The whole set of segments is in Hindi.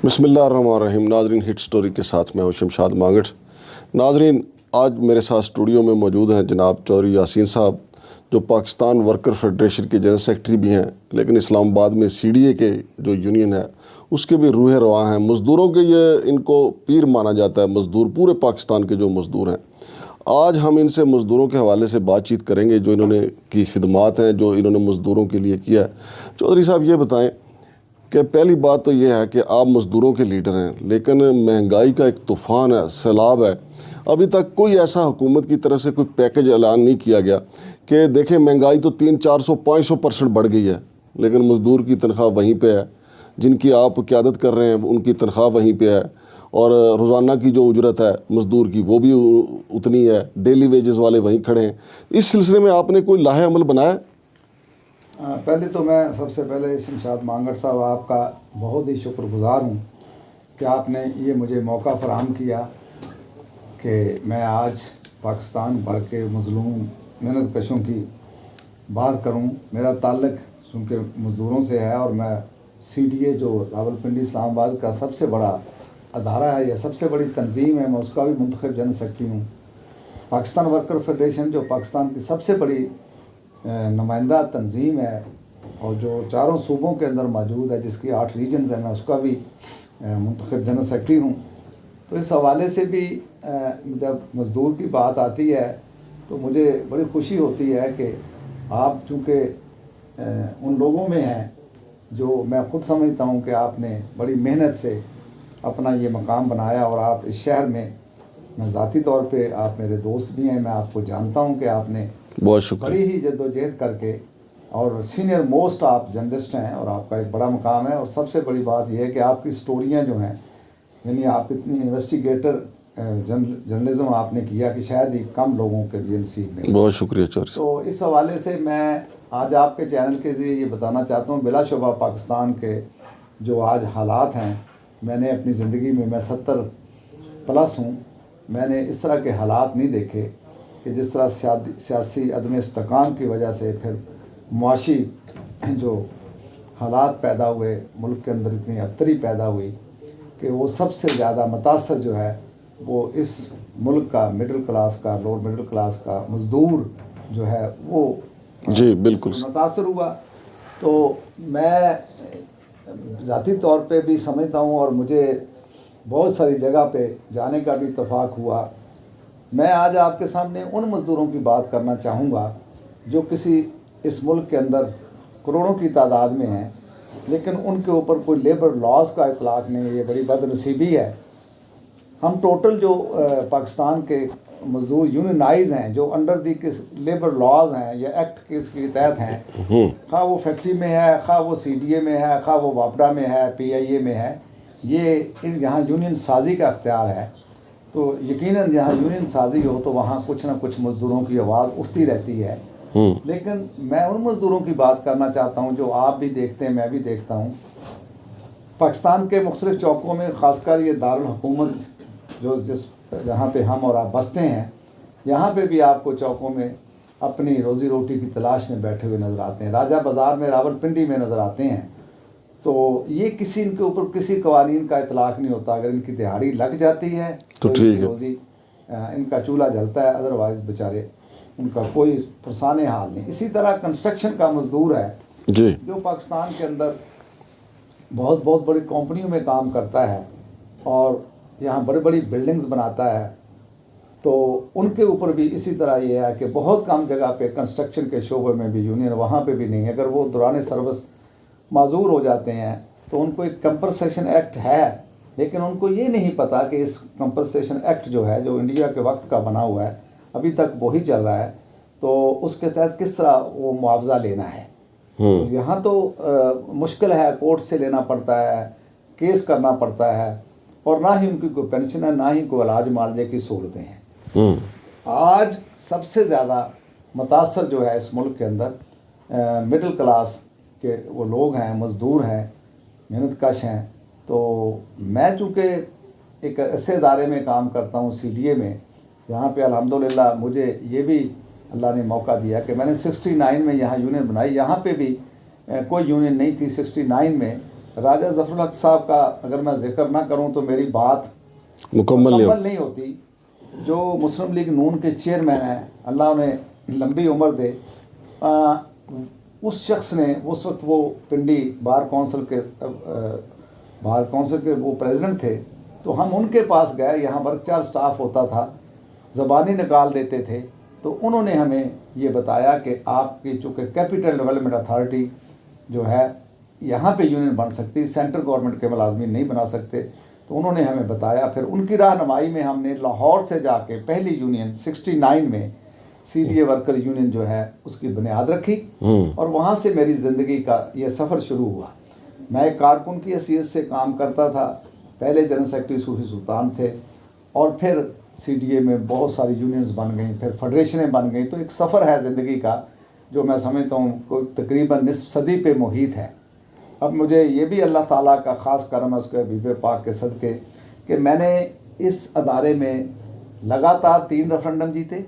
बिस्मिल्लाहिर्रहमानिर्रहीम। नाजरीन, हिट स्टोरी के साथ मैं हूं शमशाद मांगट। नाजरीन, आज मेरे साथ स्टूडियो में मौजूद हैं जनाब चौधरी यासीन साहब, जो पाकिस्तान वर्कर फेडरेशन के जनरल सेक्रेटरी भी हैं, लेकिन इस्लामाबाद में CDA के जो यूनियन है उसके भी रूह रवा हैं। मज़दूरों के ये इनको पीर माना जाता है, मज़दूर पूरे पाकिस्तान के जो मज़दूर हैं। आज हम इनसे मज़दूरों के हवाले से बातचीत करेंगे, जो इन्होंने की खिदमात हैं, जो इन्होंने मज़दूरों के लिए किया है। चौधरी साहब, ये बताएँ कि पहली बात तो ये है कि आप मज़दूरों के लीडर हैं, लेकिन महंगाई का एक तूफ़ान है, सैलाब है। अभी तक कोई ऐसा हुकूमत की तरफ से कोई पैकेज ऐलान नहीं किया गया कि देखें महंगाई तो 300-400-500% बढ़ गई है, लेकिन मज़दूर की तनख्वाह वहीं पे है। जिनकी आप क़यादत कर रहे हैं उनकी तनख्वाह वहीं पे है, और रोज़ाना की जो उजरत है मज़दूर की वो भी उतनी है। डेली वेजेस वाले वहीं खड़े हैं। इस सिलसिले में आपने कोई लाहे अमल बनाया? पहले तो मैं सबसे पहले शमशाद मांगट साहब आपका बहुत ही शुक्रगुज़ार हूँ कि आपने ये मुझे मौका फ़राहम किया कि मैं आज पाकिस्तान भर के मज़लूम मेहनत कशों की बात करूँ। मेरा ताल्लुक़ चूँकि मज़दूरों से है, और मैं CDA जो रावलपिंडी इस्लामाबाद का सबसे बड़ा अदारा है या सबसे बड़ी तंजीम है, मैं उसका भी मुंतखब जनरल सेक्रेटरी हूँ। पाकिस्तान वर्कर फेडरेशन जो पाकिस्तान की सबसे बड़ी नुमाइंदा तंजीम है और जो चारों सूबों के अंदर मौजूद है, जिसकी 8 रीजन्स हैं, मैं उसका भी मुंतखब जनरल सेक्रेटरी हूँ। तो इस हवाले से भी जब मज़दूर की बात आती है तो मुझे बड़ी खुशी होती है कि आप चूँकि उन लोगों में हैं जो मैं ख़ुद समझता हूँ कि आपने बड़ी मेहनत से अपना ये मकाम बनाया, और आप इस शहर में, मैं ज़ाती तौर पे आप मेरे दोस्त भी हैं, मैं आपको जानता हूँ कि आपने बहुत शुक्रिया। बड़ी ही जद्दोजहद करके, और सीनियर मोस्ट आप जर्नलिस्ट हैं और आपका एक बड़ा मुकाम है। और सबसे बड़ी बात यह है कि आपकी स्टोरियाँ जो हैं, यानी आप इतनी इन्वेस्टिगेटर जर्नलिज्म आपने किया कि शायद ही कम लोगों के लिए नसीब में। बहुत शुक्रिया चौधरी। तो इस हवाले से मैं आज आपके चैनल के ज़रिए ये बताना चाहता हूँ, बिलाशुबा पाकिस्तान के जो आज हालात हैं, मैंने अपनी ज़िंदगी में, मैं 70+ हूँ, मैंने इस तरह के हालात नहीं देखे कि जिस तरह सियासी अदम इस्तेकाम की वजह से फिर मुआशी जो हालात पैदा हुए, मुल्क के अंदर इतनी अबतरी पैदा हुई कि वो सबसे ज़्यादा मुतासर जो है वो इस मुल्क का मिडिल क्लास का, लोअर मिडिल क्लास का मज़दूर जो है वो जी बिल्कुल मुतासर हुआ। तो मैं ज़ाती तौर पे भी समझता हूँ, और मुझे बहुत सारी जगह पे जाने का भी इत्तफाक हुआ। मैं आज आपके सामने उन मज़दूरों की बात करना चाहूँगा जो किसी इस मुल्क के अंदर करोड़ों की तादाद में हैं, लेकिन उनके ऊपर कोई लेबर लॉज का इतलाक़ नहीं है। ये बड़ी बदनसीबी है। हम टोटल जो पाकिस्तान के मज़दूर यूनियनाइज हैं, जो अंडर दी किस लेबर लॉज हैं या एक्ट के तहत हैं, खा वो फैक्ट्री में है, खा वो CDA में है, खा वो वापडा में है, PIA में है, ये यहाँ यूनियन साजी का अख्तियार है। तो यकीनन जहाँ यूनियन साजी हो तो वहाँ कुछ ना कुछ मज़दूरों की आवाज़ उठती रहती है। लेकिन मैं उन मज़दूरों की बात करना चाहता हूँ जो आप भी देखते हैं, मैं भी देखता हूँ। पाकिस्तान के मुख्तलिफ़ चौकों में, ख़ासकर ये दारुल हुकूमत जो जहाँ पे हम और आप बसते हैं, यहाँ पे भी आपको चौकों में अपनी रोज़ी रोटी की तलाश में बैठे हुए नज़र आते हैं। राजा बाज़ार में, रावलपिंडी में नज़र आते हैं। तो ये किसी इनके ऊपर किसी कवानीन का इतलाक़ नहीं होता। अगर इनकी दिहाड़ी लग जाती है तो ठीक है, रोज़ी इनका चूल्हा जलता है, अदरवाइज़ बेचारे उनका कोई फरसाने हाल नहीं। इसी तरह कंस्ट्रक्शन का मज़दूर है जी, जो पाकिस्तान के अंदर बहुत बहुत बड़ी कंपनियों में काम करता है और यहाँ बड़ी बड़ी बिल्डिंग्स बनाता है। तो उनके ऊपर भी इसी तरह ये है कि बहुत कम जगह पे कंस्ट्रक्शन के शोबे में भी यूनियन वहाँ पे भी नहीं है। अगर वो दौरान सर्विस माजूर हो जाते हैं तो उनको एक कंपनसेशन एक्ट है, लेकिन उनको ये नहीं पता कि इस कंपनसेशन एक्ट जो है, जो इंडिया के वक्त का बना हुआ है, अभी तक वही चल रहा है, तो उसके तहत किस तरह वो मुआवजा लेना है। तो यहाँ तो मुश्किल है, कोर्ट से लेना पड़ता है, केस करना पड़ता है, और ना ही उनकी कोई पेंशन है, ना ही कोई इलाज मालजे की सहूलतें हैं। आज सबसे ज़्यादा मुतासर जो है इस मुल्क के अंदर मिडिल क्लास के वो लोग हैं, मज़दूर हैं, मेहनत कश हैं। तो मैं चूँकि एक ऐसे इदारे में काम करता हूँ, CDA में, यहाँ पे अल्हम्दुलिल्लाह मुझे ये भी अल्लाह ने मौका दिया कि मैंने 69 में यहाँ यूनियन बनाई। यहाँ पे भी कोई यूनियन नहीं थी 69 में, राजा ज़फ़रुल हक साहब का अगर मैं जिक्र ना करूं तो मेरी बात मुकम्मल नहीं हो। नहीं होती। जो मुस्लिम लीग नून के चेयरमैन हैं, अल्लाह उन्हें लंबी उम्र दे, उस शख्स ने उस वक्त वो पिंडी बार काउंसिल के वो प्रेसिडेंट थे, तो हम उनके पास गए। यहाँ वर्कचार स्टाफ होता था, ज़बानी निकाल देते थे, तो उन्होंने हमें ये बताया कि आपकी चूँकि कैपिटल डेवलपमेंट अथॉरिटी जो है यहाँ पे यूनियन बन सकती, सेंट्रल गवर्नमेंट के मुलाजमीन नहीं बना सकते। तो उन्होंने हमें बताया, फिर उनकी रहनुमाई में हमने लाहौर से जाके पहली यूनियन 69 में CDA वर्कर यूनियन जो है उसकी बुनियाद रखी, और वहाँ से मेरी ज़िंदगी का ये सफ़र शुरू हुआ। मैं एक कारकुन की हैसियत से काम करता था, पहले जनरल सेक्रेटरी सूफी सुल्तान थे, और फिर CDA में बहुत सारी यूनियंस बन गई, फिर फेडरेशनें बन गई। तो एक सफ़र है ज़िंदगी का जो मैं समझता हूँ कोई तकरीबन निस्फ सदी पे मुहित है। अब मुझे ये भी अल्लाह ताला का ख़ास करम है उसके हबीब पाक के सदक़े कि मैंने इस अदारे में लगातार 3 रेफरेंडम जीते,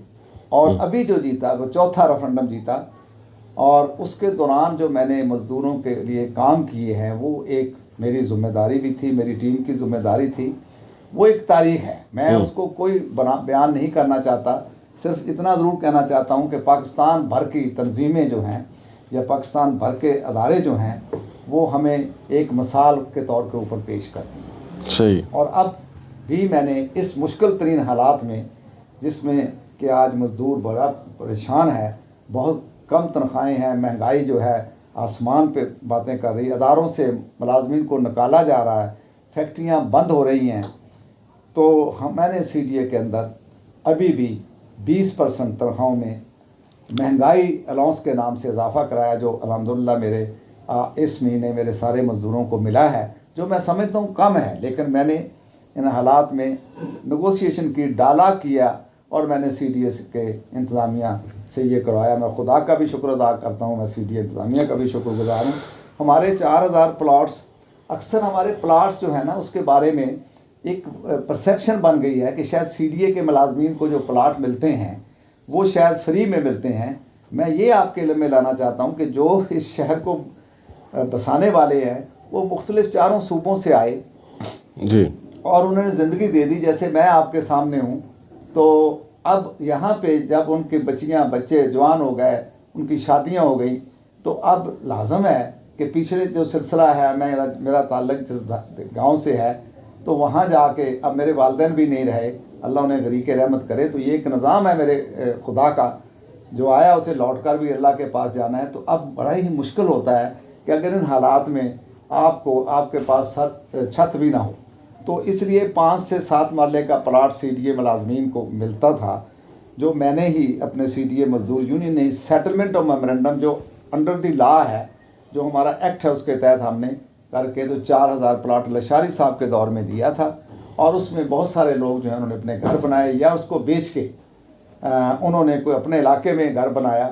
और अभी जो जीता वो चौथा रेफरेंडम जीता। और उसके दौरान जो मैंने मज़दूरों के लिए काम किए हैं वो एक मेरी ज़िम्मेदारी भी थी, मेरी टीम की ज़िम्मेदारी थी। वो एक तारीख़ है, मैं उसको कोई बयान नहीं करना चाहता, सिर्फ इतना ज़रूर कहना चाहता हूँ कि पाकिस्तान भर की तंजीमें जो हैं या पाकिस्तान भर के अदारे जो हैं वो हमें एक मिसाल के तौर के ऊपर पेश करती हैं। सही। और अब भी मैंने इस मुश्किल तरीन हालात में, जिसमें कि आज मज़दूर बड़ा परेशान है, बहुत कम तनख्वाहें हैं, महंगाई जो है आसमान पे बातें कर रही, अदारों से मुलाजमीन को निकाला जा रहा है, फैक्ट्रियाँ बंद हो रही हैं, तो मैंने CDA के अंदर अभी भी 20% तनख्वाहों में महंगाई अलाउंस के नाम से इजाफ़ा कराया, जो अल्हम्दुलिल्लाह मेरे इस महीने मेरे सारे मज़दूरों को मिला है, जो मैं समझता हूँ कम है, लेकिन मैंने इन हालात में नेगोशिएशन की, डाला किया, और मैंने CDA के इंतज़ामिया से ये करवाया। मैं खुदा का भी शुक्र अदा करता हूँ, मैं CDA इंतज़ामिया का भी शुक्रगुज़ार हूँ। हमारे 4000 प्लाट्स, अक्सर हमारे प्लाट्स जो है ना उसके बारे में एक परसेप्शन बन गई है कि शायद CDA के मुलाजमीन को जो प्लाट मिलते हैं वो शायद फ्री में मिलते हैं। मैं ये आपके इल्म में लाना चाहता हूँ कि जो इस शहर को बसाने वाले हैं वो मुख्तलिफ 4 सूबों से आए जी, और उन्होंने ज़िंदगी दे दी, जैसे मैं आपके सामने हूँ। तो अब यहाँ पे जब उनके बच्चियाँ बच्चे जवान हो गए, उनकी शादियाँ हो गई, तो अब लाजम है कि पिछले जो सिलसिला है, मेरा ताल्लुक जिस गांव से है, तो वहाँ जाके अब मेरे वालिदैन भी नहीं रहे, अल्लाह उन्हें गरीक रहमत करे। तो ये एक निज़ाम है मेरे खुदा का, जो आया उसे लौट कर भी अल्लाह के पास जाना है। तो अब बड़ा ही मुश्किल होता है कि अगर इन हालात में आपके पास छत भी ना हो, तो इसलिए 5 से 7 मरले का प्लाट CDA मुलाजमीन को मिलता था, जो मैंने ही अपने CDA मजदूर यूनियन ने सेटलमेंट ऑफ मेमोरेंडम जो अंडर द लॉ है, जो हमारा एक्ट है, उसके तहत हमने करके तो 4000 प्लाट लशारी साहब के दौर में दिया था। और उसमें बहुत सारे लोग जो हैं उन्होंने अपने घर बनाए, या उसको बेच के उन्होंने कोई अपने इलाके में घर बनाया।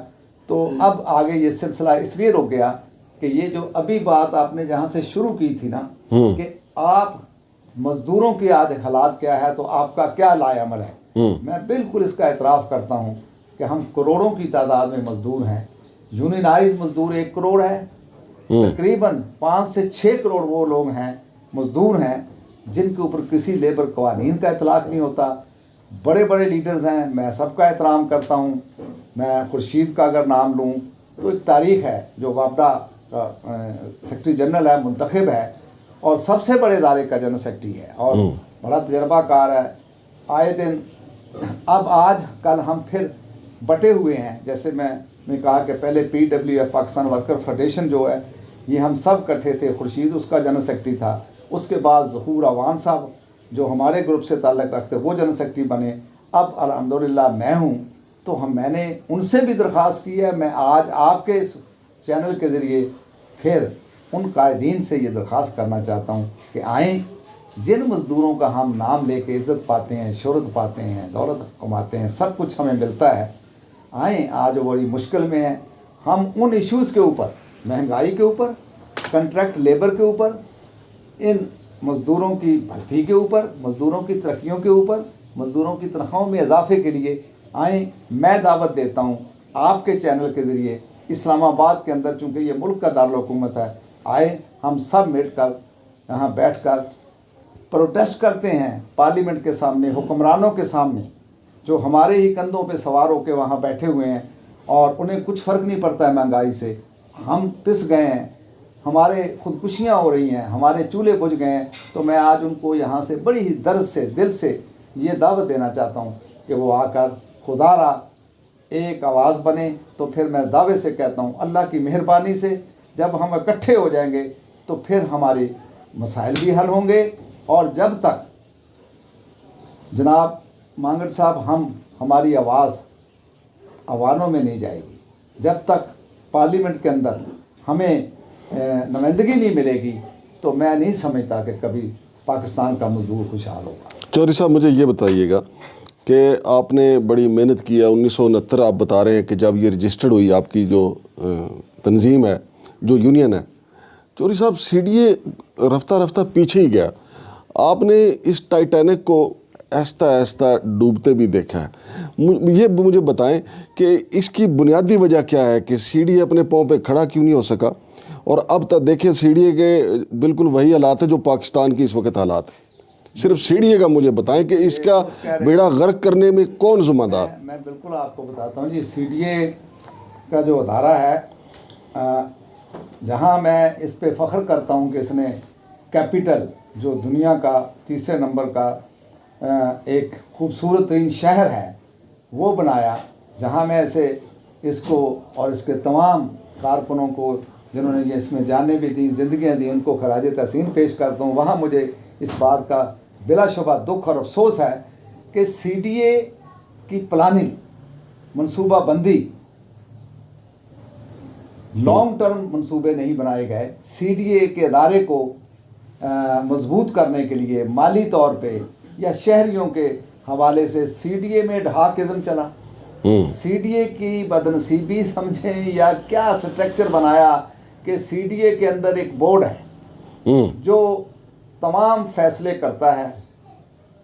तो अब आगे ये सिलसिला इसलिए रुक गया कि ये जो अभी बात आपने जहाँ से शुरू की थी ना, कि आप मज़दूरों की आज हालात क्या है, तो आपका क्या लाएअमल है, मैं बिल्कुल इसका एतराफ़ करता हूँ कि हम करोड़ों की तादाद में मज़दूर हैं। यूनियनाइज मज़दूर 1 करोड़ है, तकरीबन 5 से 6 करोड़ वो लोग हैं, मज़दूर हैं, जिनके ऊपर किसी लेबर कवानीन का इतलाक़ नहीं होता। बड़े बड़े लीडर्स हैं, मैं सबका एहतराम करता हूँ। मैं खुर्शीद का अगर नाम लूँ तो एक तारीख़ है, जो वापडा का सेक्रेटरी जनरल है, मुंतखब है, और सबसे बड़े इदारे का जनरल सेक्रेटरी है, और बड़ा तजर्बाकार है। आए दिन अब आज कल हम फिर बटे हुए हैं। जैसे मैंने कहा कि पहले PWF पाकिस्तान वर्कर फेडरेशन जो है, ये हम सब इकट्ठे थे, खुर्शीद उसका जनरल सेक्रेटरी था। उसके बाद ज़हूर अवान साहब जो हमारे ग्रुप से ताल्लुक़ रखते वो जनरल सेक्रेटरी बने। अब अल्हम्दुलिल्लाह मैं हूँ, तो मैंने उनसे भी दरख्वास्त की है। मैं आज आपके इस चैनल के ज़रिए फिर उन कायदीन से ये दरख्वास्त करना चाहता हूँ कि आएँ, जिन मज़दूरों का हम नाम लेके इज़्ज़त पाते हैं, शोहरत पाते हैं, दौलत कमाते हैं, सब कुछ हमें मिलता है, आएँ। आज बड़ी मुश्किल में है, हम उन इश्यूज़ के ऊपर, महंगाई के ऊपर, कॉन्ट्रैक्ट लेबर के ऊपर, इन मज़दूरों की भर्ती के ऊपर, मज़दूरों की तरक्कियों के ऊपर, मज़दूरों की तनख्वाहों में इजाफे के लिए आएँ। मैं दावत देता हूँ आपके चैनल के ज़रिए, इस्लामाबाद के अंदर, चूँकि ये मुल्क का दारुल हुकूमत है, आए, हम सब मिलकर यहाँ बैठकर प्रोटेस्ट करते हैं पार्लियामेंट के सामने, हुक्मरानों के सामने, जो हमारे ही कंधों पे सवार होकर वहाँ बैठे हुए हैं और उन्हें कुछ फ़र्क नहीं पड़ता है महंगाई से। हम पिस गए हैं, हमारे खुदकुशियाँ हो रही हैं, हमारे चूल्हे बुझ गए हैं। तो मैं आज उनको यहाँ से बड़ी ही दर्द से, दिल से ये दावत देना चाहता हूँ कि वो आकर खुदारा एक आवाज़ बने। तो फिर मैं दावे से कहता हूँ, अल्लाह की मेहरबानी से जब हम इकट्ठे हो जाएंगे तो फिर हमारे मसाइल भी हल होंगे। और जब तक जनाब मांगट साहब हमारी आवाज़ अवानों में नहीं जाएगी, जब तक पार्लियामेंट के अंदर हमें नुमाइंदगी नहीं मिलेगी, तो मैं नहीं समझता कि कभी पाकिस्तान का मजदूर खुशहाल होगा। चौधरी साहब, मुझे ये बताइएगा कि आपने बड़ी मेहनत किया। 1969 आप बता रहे हैं कि जब ये रजिस्टर्ड हुई आपकी जो तंजीम है, जो यूनियन है, चौधरी साहब CDA रफ्ता रफ्ता पीछे ही गया। आपने इस टाइटैनिक को आहिस्ता आहिस्ता डूबते भी देखा है। ये मुझे बताएं कि इसकी बुनियादी वजह क्या है कि CDA अपने पाँव पे खड़ा क्यों नहीं हो सका, और अब तक देखें CDA के बिल्कुल वही हालात है जो पाकिस्तान की इस वक्त हालात है। सिर्फ CDA का मुझे बताएं कि इसका बेड़ा गर्क करने में कौन ज़िम्मेदार। मैं बिल्कुल आपको बताता हूँ जी। CDA का जो अदारा है, जहाँ मैं इस पे फ़ख्र करता हूँ कि इसने कैपिटल, जो दुनिया का तीसरे नंबर का एक खूबसूरत तरीन शहर है, वो बनाया, जहाँ मैं ऐसे इसको और इसके तमाम कारकुनों को जिन्होंने ये इसमें जानें भी दी, ज़िंदगियाँ दी, उनको खराज तहसीन पेश करता हूँ। वहाँ मुझे इस बात का बिलाशुबा दुख और अफसोस है कि CDA की प्लानिंग, मनसूबाबंदी, लॉन्ग टर्म मंसूबे नहीं बनाए गए। CDA के अदारे को मजबूत करने के लिए माली तौर पे या शहरियों के हवाले से CDA में ढाकिज़म चला। CDA की बदनसीबी समझें या क्या स्ट्रक्चर बनाया कि CDA के अंदर एक बोर्ड है जो तमाम फैसले करता है,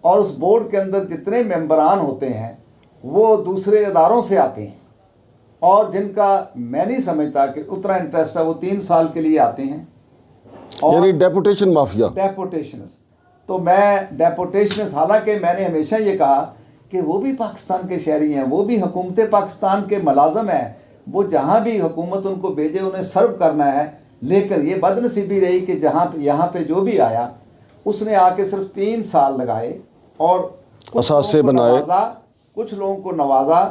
और उस बोर्ड के अंदर जितने मेंबरान होते हैं वो दूसरे इदारों से आते हैं, और जिनका मैं नहीं समझता कि उतना इंटरेस्ट है, वो 3 साल के लिए आते हैं। यानी डेपुटेशन माफिया, डेपुटेशनस। तो मैं डेपुटेशनस, हालांकि मैंने हमेशा ये कहा कि वो भी पाकिस्तान के शहरी हैं, वो भी हुकूमत पाकिस्तान के मुलाजम हैं, वो जहाँ भी हुकूमत उनको भेजे उन्हें सर्व करना है। लेकिन ये बदनसीबी रही कि यहाँ पे जो भी आया उसने आके सिर्फ 3 साल लगाए और असासे बनाए, कुछ लोगों को नवाजा,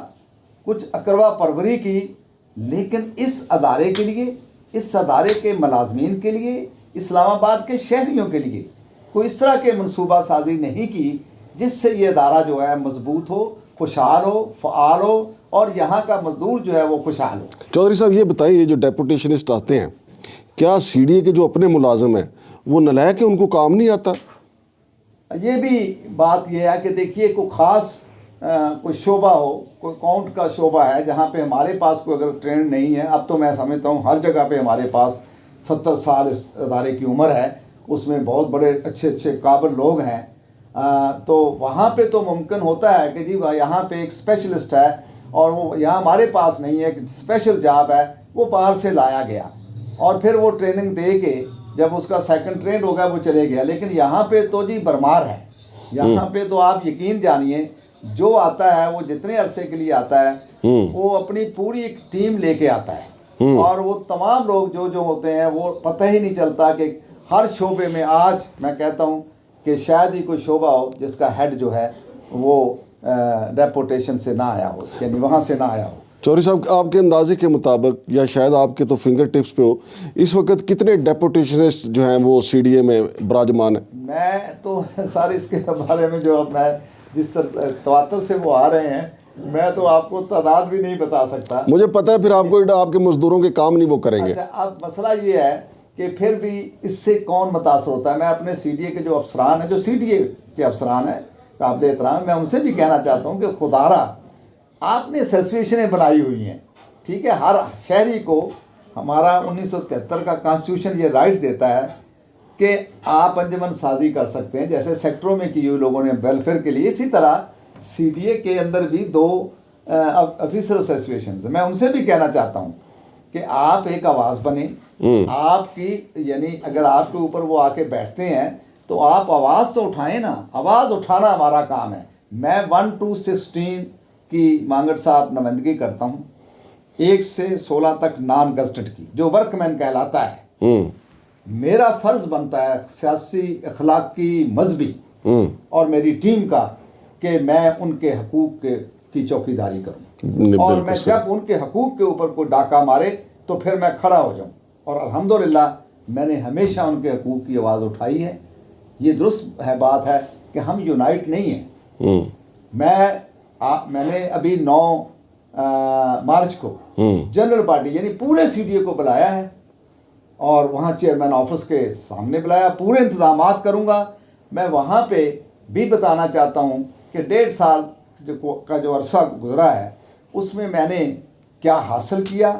कुछ अकरवा परवरी की। लेकिन इस अदारे के लिए, इस अदारे के मुलाजमीन के लिए, इस्लामाबाद के शहरियों के लिए कोई इस तरह के मनसूबा साजी नहीं की जिससे ये अदारा जो है मजबूत हो, खुशहाल हो, फ़आल हो, और यहाँ का मजदूर जो है वो खुशहाल हो। चौधरी साहब ये बताइए, ये जो डेपुटेशनिस्ट आते हैं, क्या CDA के जो अपने मुलाजिम हैं वो नलायक है, उनको काम नहीं आता? ये भी बात ये है कि देखिए, कोई ख़ास कोई शोबा हो, कोई काउंट का शोबा है जहाँ पे हमारे पास कोई अगर ट्रेंड नहीं है। अब तो मैं समझता हूँ हर जगह पे हमारे पास 70 साल इस अदारे की उम्र है, उसमें बहुत बड़े अच्छे अच्छे काबिल लोग हैं। तो वहाँ पे तो मुमकिन होता है कि जी यहाँ पे एक स्पेशलिस्ट है और वो यहाँ हमारे पास नहीं है, स्पेशल जॉब है, वो बाहर से लाया गया और फिर वो ट्रेनिंग दे के जब उसका सेकंड ट्रेंड हो गया वो चले गया। लेकिन यहाँ पे तो जी भरमार है। यहाँ पे तो आप यकीन जानिए, जो आता है वो जितने अरसे के लिए आता है वो अपनी पूरी एक टीम लेके आता है, और वो तमाम लोग जो जो होते हैं वो पता ही नहीं चलता कि हर शोबे में, आज मैं कहता हूँ कि शायद ही कोई शोबा हो जिसका हेड जो है वो डेपुटेशन से ना आया हो, यानी वहाँ से ना आया हो। चौधरी साहब, आपके अंदाजे के मुताबिक या शायद आपके तो फिंगर टिप्स पे हो, इस वक्त कितने डेपुटेशनिस्ट जो हैं वो CDA में विराजमान है? मैं तो सारे इसके बारे में जो अब मैं जिस तरह तवातर से वो आ रहे हैं, मैं तो आपको तादाद भी नहीं बता सकता। मुझे पता है फिर आपको आपके मजदूरों के काम नहीं वो करेंगे। अच्छा, अब मसला ये है कि फिर भी इससे कौन मुतासर होता है। मैं अपने CDA के जो अफसरान हैं, जो CDA के अफसरान हैं काबिल एहतराम, मैं उनसे भी कहना चाहता हूँ कि खुदारा आपने एसोसिएशनें बनाई हुई हैं, ठीक है। हर शहरी को हमारा 1973 का कॉन्स्टिट्यूशन ये राइट देता है कि आप अंजमन साजी कर सकते हैं, जैसे सेक्टरों में की हुई लोगों ने वेलफेयर के लिए। इसी तरह CDA के अंदर भी 2 ऑफिसर एसोसिएशन, मैं उनसे भी कहना चाहता हूँ कि आप एक आवाज़ बने, आपकी यानी अगर आपके ऊपर वो आके बैठते हैं तो आप आवाज़ तो उठाएं ना, आवाज़ उठाना हमारा काम है। मैं 1 to 16 की मांगड़ साहब नुमाइंदगी करता हूँ, 1 से 16 तक नॉन गजटेड की, जो वर्कमैन कहलाता है। मेरा फ़र्ज़ बनता है सियासी, अखलाकी, मजहबी और मेरी टीम का कि मैं उनके हकूक़ की चौकीदारी करूँ, और मैं जब उनके हकूक़ के ऊपर कोई डाका मारे तो फिर मैं खड़ा हो जाऊँ। और अल्हम्दुलिल्लाह मैंने हमेशा उनके हकूक़ की आवाज़ उठाई है। ये दुरुस्त है बात है कि हम यूनाइट नहीं हैं। मैंने अभी 9 मार्च को जनरल पार्टी यानी पूरे CDA को बुलाया है और वहाँ चेयरमैन ऑफिस के सामने बुलाया, पूरे इंतजामात करूँगा। मैं वहाँ पे भी बताना चाहता हूँ कि 1.5 साल का जो अरसा गुजरा है उसमें मैंने क्या हासिल किया,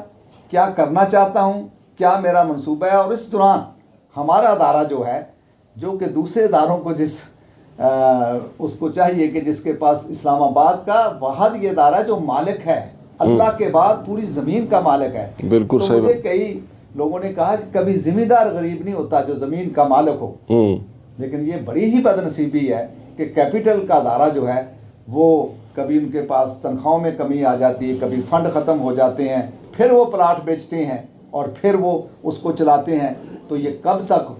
क्या करना चाहता हूँ, क्या मेरा मंसूबा है। और इस दौरान हमारा अदारा जो है, जो कि दूसरे इदारों को उसको चाहिए कि जिसके पास इस्लामाबाद का वाहद ये अदारा जो मालिक है, अल्लाह के बाद पूरी ज़मीन का मालिक है। बिल्कुल तो मुझे कई लोगों ने कहा कि कभी ज़मींदार गरीब नहीं होता जो ज़मीन का मालिक हो, लेकिन ये बड़ी ही बदनसीबी है कि कैपिटल का अदारा जो है वो कभी उनके पास तनख्वाहों में कमी आ जाती है, कभी फंड ख़त्म हो जाते हैं, फिर वो प्लाट बेचते हैं और फिर वो उसको चलाते हैं। तो ये कब तक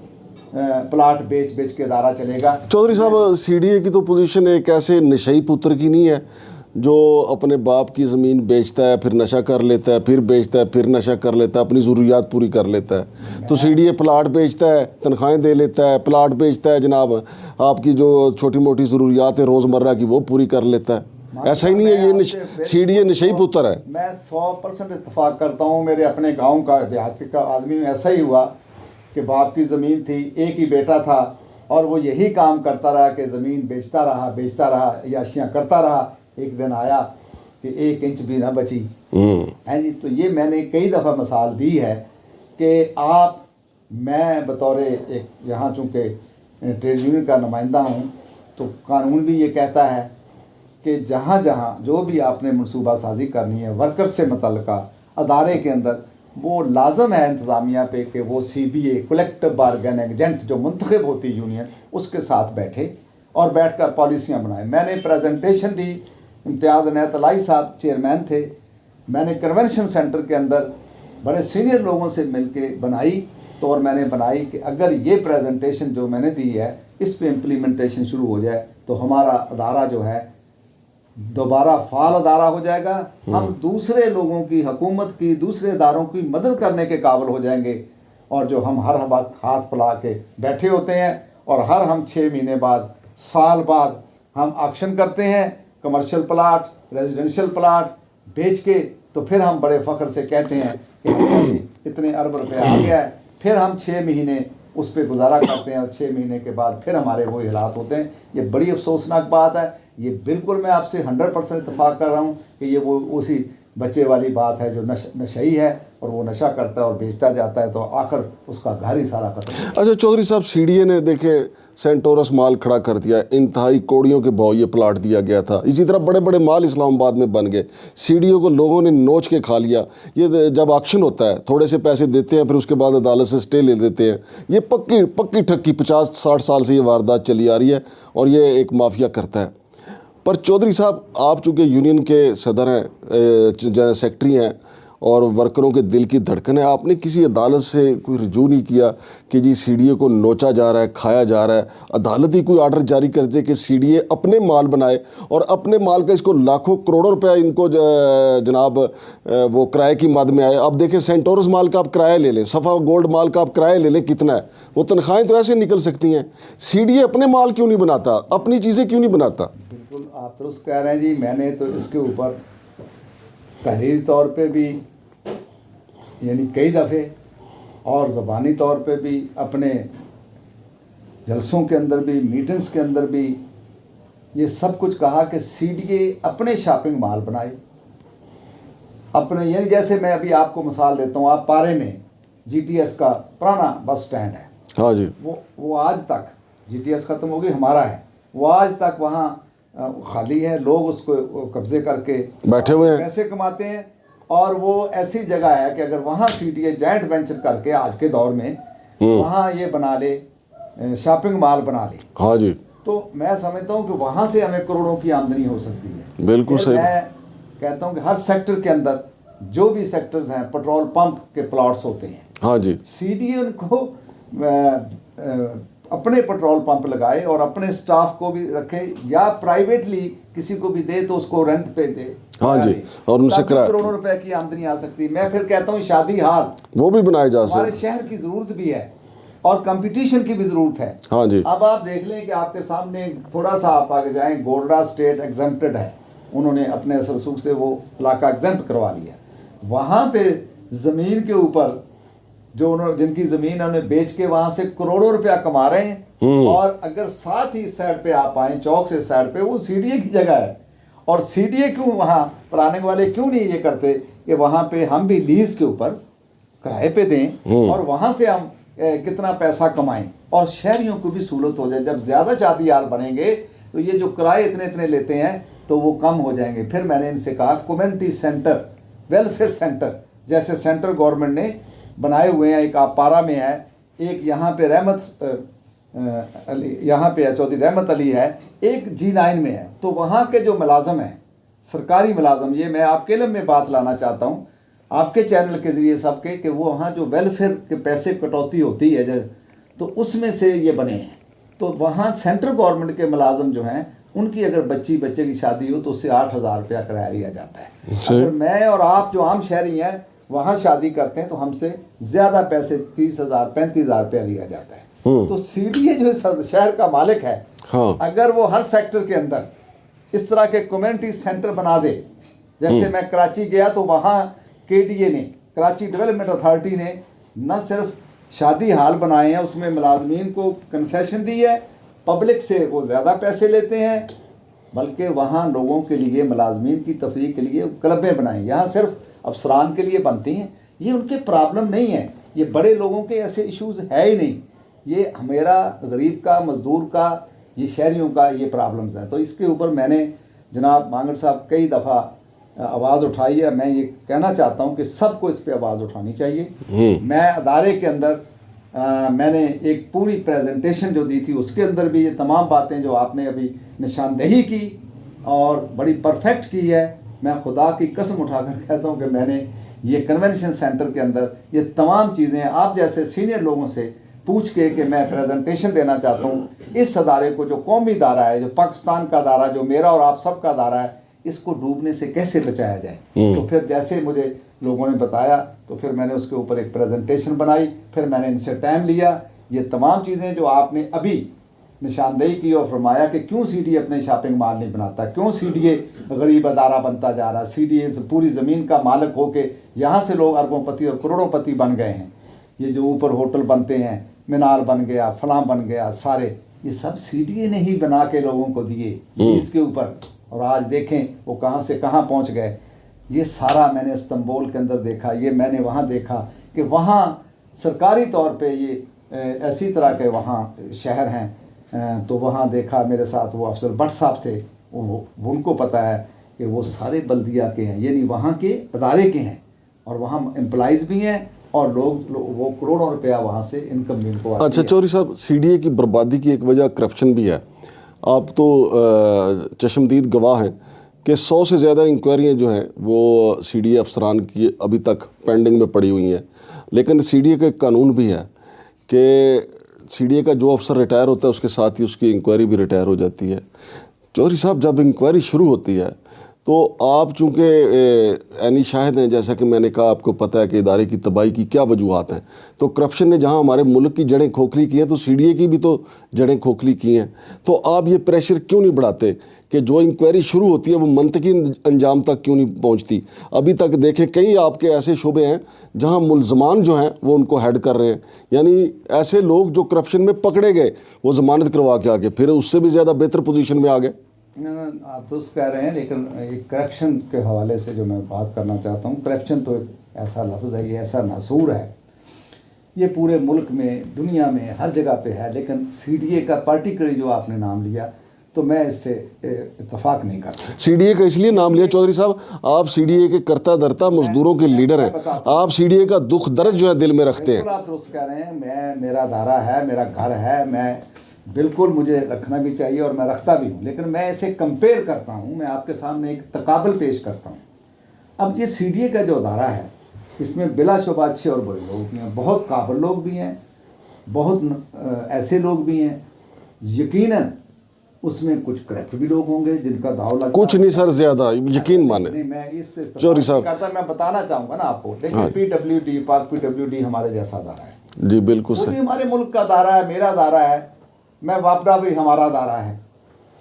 प्लाट बेच बेच के अदारा चलेगा? चौधरी साहब, CDA की तो पोजीशन एक ऐसे नशई पुत्र की नहीं है जो अपने बाप की ज़मीन बेचता है, फिर नशा कर लेता है, फिर बेचता है, फिर नशा कर लेता है, अपनी ज़रूरियात पूरी कर लेता है। तो CDA प्लाट बेचता है, तनख्वाहें दे लेता है, प्लाट बेचता है, जनाब आपकी जो छोटी मोटी ज़रूरियात है रोज़मर्रा की वो पूरी कर लेता है। ऐसा ही नहीं है ये CDA नशई पुत्र है। मैं 100% इत्तफाक करता हूँ। मेरे अपने गाँव का देहात का आदमी ऐसा ही हुआ कि बाप की ज़मीन थी, एक ही बेटा था और वो यही काम करता रहा कि ज़मीन बेचता रहा, याशियाँ करता रहा। एक दिन आया कि 1 इंच भी ना बची है जी। तो ये मैंने कई दफ़ा मिसाल दी है कि मैं बतौर एक यहाँ चूँकि ट्रेड यूनियन का नुमाइंदा हूँ तो कानून भी ये कहता है कि जहाँ जहाँ जो भी आपने मनसूबा साजी करनी है वर्कर्स से मुतल्लिका अदारे के अंदर, वो लाजम है इंतज़ामिया पे कि वो CBA कलेक्टिव बारगेनिंग एजेंट जो मुंतखब होती यूनियन उसके साथ बैठे और बैठकर पॉलिसियाँ बनाए। मैंने प्रेजेंटेशन दी, इम्तियाज़ इनायत अलाई साहब चेयरमैन थे। मैंने कन्वेंशन सेंटर के अंदर बड़े सीनियर लोगों से मिलके बनाई। तो और मैंने बनाई कि अगर ये प्रेजेंटेशन जो मैंने दी है इस पे इम्प्लीमेंटेशन शुरू हो जाए तो हमारा अदारा जो है दोबारा फाल अदारा हो जाएगा। हम दूसरे लोगों की, हुकूमत की, दूसरे इदारों की मदद करने के काबिल हो जाएंगे। और जो हम हर वक्त हाथ फैला के बैठे होते हैं और हम 6 महीने बाद, साल बाद हम ऑक्शन करते हैं कमर्शियल प्लाट, रेजिडेंशियल प्लाट बेच के, तो फिर हम बड़े फ़ख्र से कहते हैं कि हमें इतने अरब रुपए आ गया है। फिर हम 6 महीने उस पर गुजारा करते हैं और 6 महीने के बाद फिर हमारे वो हालात होते हैं। ये बड़ी अफसोसनाक बात है। ये बिल्कुल मैं आपसे 100% इत्तफाक कर रहा हूँ कि ये वो उसी बच्चे वाली बात है जो नशई है और वो नशा करता है और बेचता जाता है, तो आखिर उसका घर ही सारा खत्म। अच्छा चौधरी साहब, CDA ने देखे सेंटोरस माल खड़ा कर दिया, इंतहाई कौड़ियों के भाव ये प्लाट दिया गया था। इसी तरह बड़े बड़े माल इस्लामाबाद में बन गए, CDA को लोगों ने नोच के खा लिया। ये जब ऑक्शन होता है थोड़े से पैसे देते हैं, फिर उसके बाद अदालत से स्टे ले देते हैं। ये पक्की ठक्की 50-60 साल से ये वारदात चली आ रही है और ये एक माफिया करता है। पर चौधरी साहब, आप चूँकि यूनियन के सदर हैं, जनरल सेक्रेटरी हैं और वर्करों के दिल की धड़कन है, आपने किसी अदालत से कोई रुजू नहीं किया कि जी CDA को नोचा जा रहा है, खाया जा रहा है? अदालत ही कोई आर्डर जारी कर दे कि CDA अपने माल बनाए और अपने माल का इसको लाखों करोड़ों रुपया इनको जनाब वो किराए की मद में आए। अब देखें सेंटोरस माल का आप किराया ले लें, सफ़ा गोल्ड माल का आप किराया ले लें, कितना है? वो तनख्वाहें तो ऐसे निकल सकती हैं। CDA अपने माल क्यों नहीं बनाता, अपनी चीज़ें क्यों नहीं बनाता? बिल्कुल आप दुरुस्त कह रहे हैं जी। मैंने तो इसके ऊपर तहरीरी तौर पे भी यानी कई दफ़े और ज़बानी तौर पे भी अपने जलसों के अंदर भी, मीटिंग्स के अंदर भी ये सब कुछ कहा कि CDA अपने शॉपिंग मॉल बनाए अपने। यानी जैसे मैं अभी आपको मिसाल देता हूँ, आप पारे में GTS का पुराना बस स्टैंड है, हाँ जी, वो आज तक GTS ख़त्म हो गई, हमारा है, वो आज तक वहाँ खाली है। लोग उसको कब्ज़े करके बैठे हुए हैं, पैसे कमाते हैं। और वो ऐसी जगह है कि अगर वहाँ सीडीए जॉइंट वेंचर करके आज के दौर में वहाँ ये बना ले, शॉपिंग मॉल बना ले, हाँ जी, तो मैं समझता हूँ कि वहाँ से हमें करोड़ों की आमदनी हो सकती है। बिल्कुल फिर सही। मैं कहता हूँ कि हर सेक्टर के अंदर जो भी सेक्टर्स हैं, पेट्रोल पंप के प्लॉट्स होते हैं, हाँ जी, सीडीए उनको अपने पेट्रोल पंप लगाए और अपने स्टाफ को भी रखे, या प्राइवेटली किसी को भी दे तो उसको रेंट पे दे। हाँ जी, और उनसे ताकि करोड़ों रुपए की आमदनी आ सकती है। मैं फिर कहता हूँ शादी हाल वो भी बनाए जा हमारे सकते। शहर की जरूरत भी है और कंपटीशन की भी जरूरत है। हाँ जी, अब आप देख लें कि आपके सामने थोड़ा सा आप आगे जाएं, गोल्डा स्टेट एग्जेम्प्टेड है, उन्होंने अपने असर सुख से वो इलाका एग्जेम्प्ट करवा लिया। वहाँ पे ज़मीन के ऊपर जो उन्होंने, जिनकी ज़मीन उन्होंने बेच के वहाँ से करोड़ों रुपया कमा रहे हैं। और अगर साथ ही साइड पे आप आए, चौक से साइड पे, वो सीडीए की जगह है। और सीडीए क्यों वहाँ प्लानिंग वाले क्यों नहीं ये करते कि वहाँ पे हम भी लीज के ऊपर किराए पे दें और वहाँ से हम कितना पैसा कमाएं और शहरियों को भी सहूलत हो जाए। जब ज़्यादा शादी हाल बनेंगे तो ये जो किराए इतने इतने लेते हैं तो वो कम हो जाएंगे। फिर मैंने इनसे कहा कम्युनिटी सेंटर, वेलफेयर सेंटर जैसे सेंटर गवर्नमेंट ने बनाए हुए हैं, एक आपारा में है, एक यहाँ पे यहाँ पे चौधरी रहमत अली है, एक G9 में है। तो वहाँ के जो मुलाजम हैं, सरकारी मुलाजम, ये मैं आपके इल्म में बात लाना चाहता हूँ आपके चैनल के ज़रिए सबके, कि वो वहाँ जो वेलफेयर के पैसे कटौती होती है तो उसमें से ये बने हैं। तो वहाँ सेंट्रल गवर्नमेंट के मुलाजम जो हैं, उनकी अगर बच्चे की शादी हो तो उससे 8,000 रुपया किराया लिया जाता है। अगर मैं और आप जो आम शहरी हैं वहाँ शादी करते हैं तो हमसे ज़्यादा पैसे 30,000 35,000 रुपया लिया जाता है। तो सीडीए जो शहर का मालिक है, हाँ, अगर वो हर सेक्टर के अंदर इस तरह के कम्युनिटी सेंटर बना दे, जैसे मैं कराची गया तो वहाँ केडीए ने, कराची डेवलपमेंट अथॉरिटी ने, न सिर्फ शादी हाल बनाए हैं, उसमें मुलाजमीन को कंसेशन दी है, पब्लिक से वो ज़्यादा पैसे लेते हैं, बल्कि वहाँ लोगों के लिए, मुलाजमीन की तफरीह के लिए क्लबें बनाई। यहाँ सिर्फ अफसरान के लिए बनती हैं। ये उनके प्रॉब्लम नहीं है, ये बड़े लोगों के ऐसे इश्यूज़ है ही नहीं। ये मेरा गरीब का, मज़दूर का, ये शहरियों का ये प्रॉब्लम्स हैं। तो इसके ऊपर मैंने जनाब मांगड़ साहब कई दफ़ा आवाज़ उठाई है। मैं ये कहना चाहता हूँ कि सबको इस पे आवाज़ उठानी चाहिए। मैं अदारे के अंदर मैंने एक पूरी प्रेजेंटेशन जो दी थी, उसके अंदर भी ये तमाम बातें जो आपने अभी निशानदेही की और बड़ी परफेक्ट की है। मैं खुदा की कसम उठाकर कहता हूँ कि मैंने ये कन्वेंशन सेंटर के अंदर ये तमाम चीज़ें आप जैसे सीनियर लोगों से पूछ के कि मैं प्रेजेंटेशन देना चाहता हूँ। इस अदारे को, जो कौमी अदारा है, जो पाकिस्तान का अदारा, जो मेरा और आप सब का अदारा है, इसको डूबने से कैसे बचाया जाए। तो फिर जैसे मुझे लोगों ने बताया तो फिर मैंने उसके ऊपर एक प्रेजेंटेशन बनाई। फिर मैंने इनसे टाइम लिया। ये तमाम चीज़ें जो आपने अभी निशानदेही की और फरमाया कि क्यों सीडीए अपने शॉपिंग मॉल नहीं बनाता, क्यों सीडीए गरीब अदारा बनता जा रहा, सीडीए पूरी ज़मीन का मालिक हो के यहाँ से लोग अरबोंपति और करोड़ोंपति बन गए हैं। ये जो ऊपर होटल बनते हैं, मीनार बन गया, फलां बन गया, सारे ये सब सीडीए ने ही बना के लोगों को दिए इसके ऊपर। और आज देखें वो कहाँ से कहाँ पहुँच गए। ये सारा मैंने इस्तांबुल के अंदर देखा, ये मैंने वहाँ देखा कि वहाँ सरकारी तौर पे ये ऐसी तरह के वहाँ शहर हैं। तो वहाँ देखा, मेरे साथ वो अफसर भट्ट साहब थे, उनको पता है कि वो सारे बल्दिया के हैं, यानी वहाँ के अदारे के हैं, और वहाँ एम्प्लॉइज़ भी हैं और लोग वो करोड़ों रुपया वहाँ से इनकम भी इनको आती है। अच्छा चौधरी साहब, सीडीए की बर्बादी की एक वजह करप्शन भी है। आप तो चश्मदीद गवाह हैं कि 100 से ज़्यादा इंक्वायरियाँ जो हैं वो सीडीए अफसरान की अभी तक पेंडिंग में पड़ी हुई हैं। लेकिन सीडीए का एक कानून भी है कि सीडीए का जो अफसर रिटायर होता है उसके साथ ही उसकी इंक्वायरी भी रिटायर हो जाती है। चौधरी साहब, जब इंक्वायरी शुरू होती है तो आप चूँकि ऐनी शाहिद हैं, जैसा कि मैंने कहा, आपको पता है कि इदारे की तबाही की क्या वजूहत हैं। तो करप्शन ने जहां हमारे मुल्क की जड़ें खोखली की हैं तो सीडीए की भी तो जड़ें खोखली की हैं। तो आप ये प्रेशर क्यों नहीं बढ़ाते कि जो इंक्वायरी शुरू होती है वो मंतकी अंजाम तक क्यों नहीं पहुंचती? अभी तक देखें कई आपके ऐसे शुबे हैं जहां मुलजमान जो हैं वो उनको हेड कर रहे हैं, यानी ऐसे लोग जो करप्शन में पकड़े गए वो ज़मानत करवा के आगे फिर उससे भी ज़्यादा बेहतर पोजीशन में आ गए। आप तो कह रहे हैं, लेकिन एक करप्शन के हवाले से जो मैं बात करना चाहता हूँ, करप्शन तो एक ऐसा लफ्ज़ है, ये ऐसा नासूर है, ये पूरे मुल्क में, दुनिया में हर जगह पे है। लेकिन सीडीए का पार्टिकुलर जो आपने नाम लिया, तो मैं इससे इत्तेफाक नहीं करता। सीडीए का इसलिए नाम लिया चौधरी साहब, आप सीडीए के करता धरता मजदूरों के लीडर हैं, आप सीडीए का दुख दर्द जो है दिल में रखते हैं। बिल्कुल आप दुरुस्त कह रहे हैं, मेरा दायरा है, मेरा घर है, मैं बिल्कुल मुझे रखना भी चाहिए और मैं रखता भी हूँ, लेकिन मैं इसे कंपेयर करता हूँ, मैं आपके सामने एक तकाबल पेश करता हूँ। अब ये सीडीए का जो अदारा है, इसमें बिलाशुबा अच्छे और बुरे लोग भी हैं, बहुत काबिल लोग भी हैं, बहुत ऐसे लोग भी हैं, यकीनन उसमें कुछ करप्ट भी लोग होंगे जिनका दाव लगता कुछ नहीं सर, ज्यादा यकीन माने। नहीं, मैं इससे चौधरी साहब करता, मैं बताना चाहूँगा ना आपको। देखिए PWD, पाक PWD हमारे जैसा अदारा है जी, बिल्कुल वो भी सही। हमारे मुल्क का दायरा है, मेरा दायरा है, मैं वापडा भी हमारा दायरा है,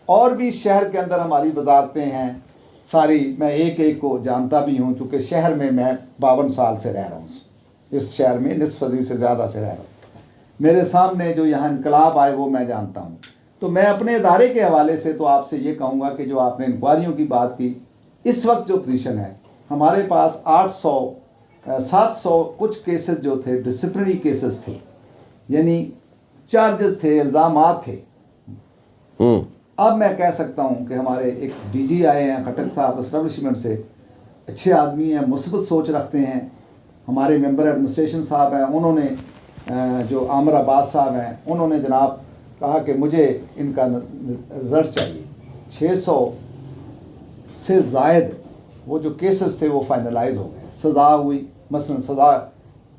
और भी शहर के अंदर हमारी वजारतें हैं सारी, मैं एक एक को जानता भी हूँ, चूँकि शहर में मैं 52 साल से रह रहा हूँ, इस शहर में निस्फ सदी से ज़्यादा से रह रहा हूँ। मेरे सामने जो यहाँ इनकलाब आए वो मैं जानता हूँ। तो मैं अपने इदारे के हवाले से तो आपसे ये कहूँगा कि जो आपने इंक्वायरियों की बात की, इस वक्त जो पोजीशन है हमारे पास 700 कुछ केसेस जो थे डिसिप्लिनरी केसेस थे, यानी चार्जेस थे, इल्ज़ामात थे। अब मैं कह सकता हूं कि हमारे एक डीजी आए हैं खटक साहब एस्टेब्लिशमेंट से, अच्छे आदमी हैं, मुस्बत सोच रखते हैं। हमारे मेंबर एडमिनिस्ट्रेशन साहब हैं, उन्होंने जो आमर अब्बास साहब हैं, उन्होंने जनाब कहा कि मुझे इनका रिज़ल्ट चाहिए। 600 से ज़ायद वो जो केसेस थे वो फाइनलाइज हो गए, सज़ा हुई। मसलन सज़ा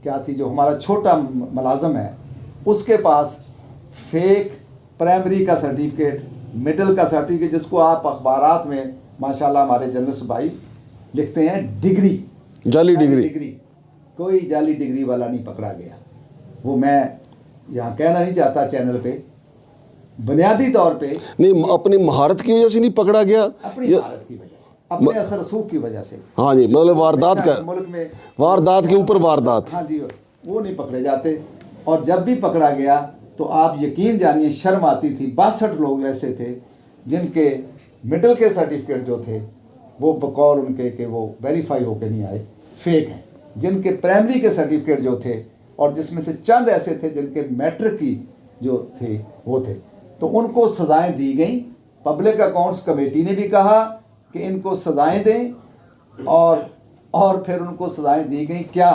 क्या थी, जो हमारा छोटा मुलाज़म है उसके पास फेक प्राइमरी का सर्टिफिकेट, मिडिल का सर्टिफिकेट, जिसको आप अखबारात में माशाल्लाह हमारे जर्नलिस्ट भाई लिखते हैं डिग्री, जाली डिग्री। कोई जाली डिग्री वाला नहीं पकड़ा गया। वो मैं यहाँ कहना नहीं चाहता चैनल पे, बुनियादी तौर पे नहीं, अपनी महारत की वजह से नहीं पकड़ा गया, अपनी महारत की वजह से, अपने असर रसूख की वजह से। हाँ जी, मतलब वारदात का, मुल्क में वारदात के ऊपर वारदात। हाँ जी, वो नहीं पकड़े जाते। और जब भी पकड़ा गया तो आप यकीन जानिए शर्म आती थी। 62 लोग ऐसे थे जिनके मिडिल के सर्टिफिकेट जो थे वो बकौल उनके कि वो वेरीफाई होके नहीं आए, फेक हैं। जिनके प्राइमरी के सर्टिफिकेट जो थे, और जिसमें से चंद ऐसे थे जिनके मैट्रिक की जो थे वो थे, तो उनको सज़ाएं दी गई। पब्लिक अकाउंट्स कमेटी ने भी कहा कि इनको सज़ाएं दें, और फिर उनको सज़ाएं दी गई। क्या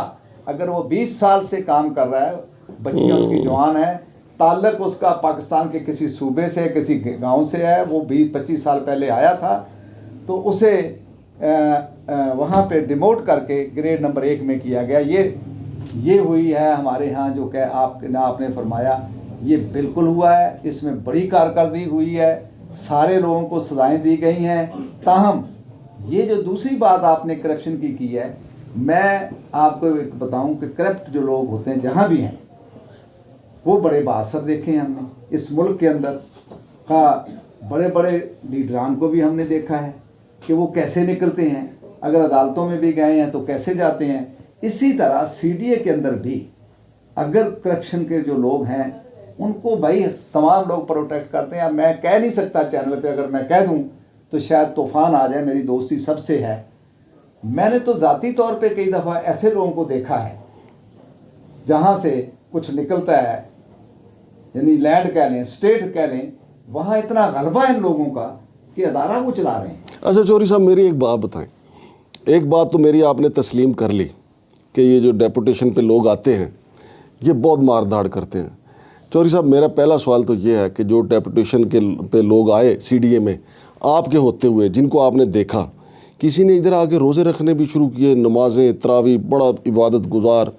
अगर वो 20 साल से काम कर रहा है, बच्चियाँ उसकी जवान है, ताल्लुक उसका पाकिस्तान के किसी सूबे से, किसी गांव से है, वो 20-25 साल पहले आया था, तो उसे वहाँ पे डिमोट करके ग्रेड नंबर 1 में किया गया। ये हुई है हमारे यहाँ, जो कह आपने फरमाया, ये बिल्कुल हुआ है। इसमें बड़ी कारकर्दगी हुई है, सारे लोगों को सज़ाएं दी गई हैं। ताहम ये जो दूसरी बात आपने करप्शन की है, मैं आपको एक बताऊं कि करप्ट जो लोग होते हैं जहाँ भी हैं, वो बड़े बासर देखे हैं हमने इस मुल्क के अंदर। हाँ, बड़े बड़े लीडरान को भी हमने देखा है कि वो कैसे निकलते हैं, अगर अदालतों में भी गए हैं तो कैसे जाते हैं। इसी तरह सीडीए के अंदर भी अगर करप्शन के जो लोग हैं उनको भाई तमाम लोग प्रोटेक्ट करते हैं। मैं कह नहीं सकता चैनल पे, अगर मैं कह दूं तो शायद तूफ़ान आ जाए। मेरी दोस्ती सबसे है, मैंने तो ज़ाती तौर पे कई दफ़ा ऐसे लोगों को देखा है जहाँ से कुछ निकलता है, यानी लैंड कह लें, स्टेट कह लें, वहाँ इतना गलबा इन लोगों का कि अदारा वो चला रहे हैं। अच्छा चौधरी साहब, मेरी एक बात बताएं। एक बात तो मेरी आपने तस्लीम कर ली कि ये जो डेपुटेशन पे लोग आते हैं ये बहुत मार धाड़ करते हैं। चौधरी साहब, मेरा पहला सवाल तो ये है कि जो डेपुटेशन के पे लोग आए सीडीए में आपके होते हुए, जिनको आपने देखा, किसी ने इधर आके रोज़े रखने भी शुरू किए, नमाजें, तरावी, बड़ा इबादत गुजार,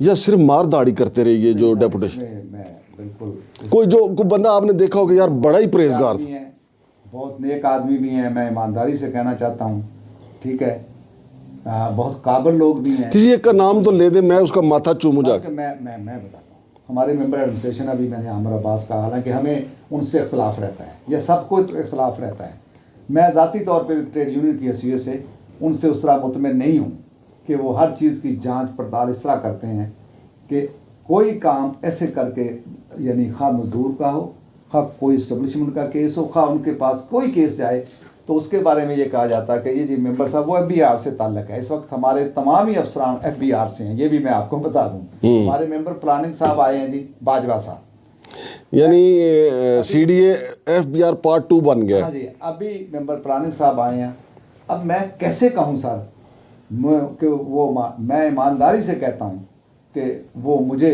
या सिर्फ मार धाड़ी करते रहे ये जो डेपुटेशन? मैं बिल्कुल कोई बंदा आपने देखा होगा यार बड़ा ही परहेजगार था, बहुत नेक आदमी भी हैं, मैं ईमानदारी से कहना चाहता हूँ, ठीक है, बहुत काबिल लोग भी हैं। किसी एक का नाम तो ले दे, मैं उसका माथा चूमू जाके। मैं बताता हूँ। हमारे मेंबर एडमिनिस्ट्रेशन, अभी मैंने आमर अब्बास का, हालांकि हमें उनसे इख्तलाफ रहता है, या सबको इख्तलाफ रहता है, मैं ज़ाती तौर पे ट्रेड यूनियन की हैसियत से उनसे उस तरह मुतमिन नहीं हूँ कि वो हर चीज़ की जांच पड़ताल इस तरह करते हैं कि कोई काम ऐसे करके, यानी खा मजदूर का हो, खा कोई इस्टेब्लिशमेंट का केस हो, खा उनके पास कोई केस जाए तो उसके बारे में ये कहा जाता है कि ये जी मेंबर साहब वो FBR से ताल्लुक़ है। इस वक्त हमारे तमाम ही अफसरान FBR से हैं, ये भी मैं आपको बता दूँ। हमारे मेंबर प्लानिंग साहब आए हैं जी, बाजवा साहब, यानी CDA FBR पार्ट 2 बन गया। हाँ जी, अभी मेंबर प्लानिंग साहब आए हैं। अब मैं कैसे कहूँ सर कि वो मैं ईमानदारी से कहता हूँ कि वो मुझे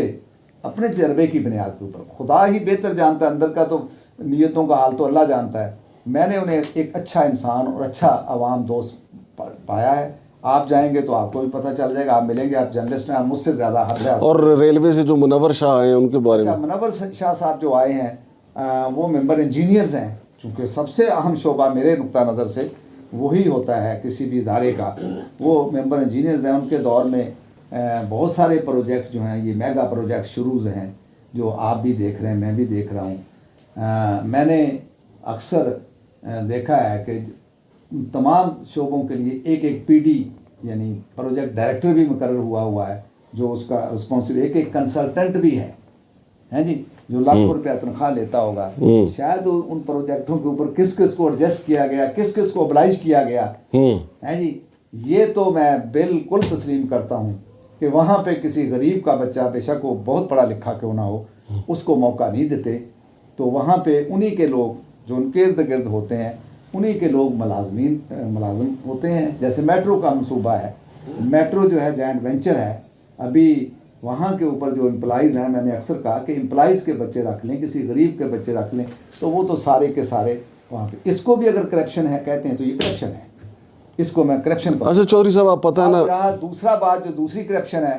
अपने तजर्बे की बुनियाद के ऊपर, खुदा ही बेहतर जानता है अंदर का, तो नीयतों का हाल तो अल्लाह जानता है, मैंने उन्हें एक अच्छा इंसान और अच्छा आवाम दोस्त पाया है। आप जाएंगे तो आपको भी पता चल जाएगा, आप मिलेंगे, आप जर्नलिस्ट हैं, आप मुझसे ज़्यादा हर। और रेलवे से जो मुनव्वर शाह आए हैं उनके बारे में। अच्छा, मुनव्वर शाह साहब जो आए हैं वो मेंबर इंजीनियर्स हैं, चूँकि सबसे अहम शोबा मेरे नुक्ता नज़र से वही होता है किसी भी इदारे का, वो मेंबर इंजीनियर्स हैं। उनके दौर में बहुत सारे प्रोजेक्ट जो हैं, ये मेगा प्रोजेक्ट शुरू हैं, जो आप भी देख रहे हैं, मैं भी देख रहा हूँ। मैंने अक्सर देखा है कि तमाम शोबों के लिए एक PD यानी प्रोजेक्ट डायरेक्टर भी मुकर्रर हुआ है, जो उसका रिस्पॉन्सिबल, एक कंसल्टेंट भी है जी, जो लाखों रुपया तनख्वाह लेता होगा। शायद उन प्रोजेक्टों के ऊपर किस किस को एडजस्ट किया गया, किस किस को ऑब्लाइज किया गया है जी, ये तो मैं बिल्कुल तस्लीम करता हूँ कि वहाँ पे किसी गरीब का बच्चा, बेशक वो बहुत पढ़ा लिखा क्यों ना हो, उसको मौका नहीं देते। तो वहाँ पे उन्हीं के लोग जो उनके इर्द गिर्द होते हैं, उन्हीं के लोग मुलाजिम होते हैं। जैसे मेट्रो का मंसूबा है, मेट्रो जो है जॉइंट वेंचर है, अभी वहाँ के ऊपर जो एम्प्लॉइज़ हैं, मैंने अक्सर कहा कि एम्प्लॉइज़ के बच्चे रख लें, किसी गरीब के बच्चे रख लें, तो वो तो सारे के सारे वहाँ पे। इसको भी अगर करप्शन है कहते हैं तो ये करप्शन है, इसको मैं करप्शन। अच्छा चौधरी साहब, आप पता है ना, दूसरा बात जो दूसरी करप्शन है,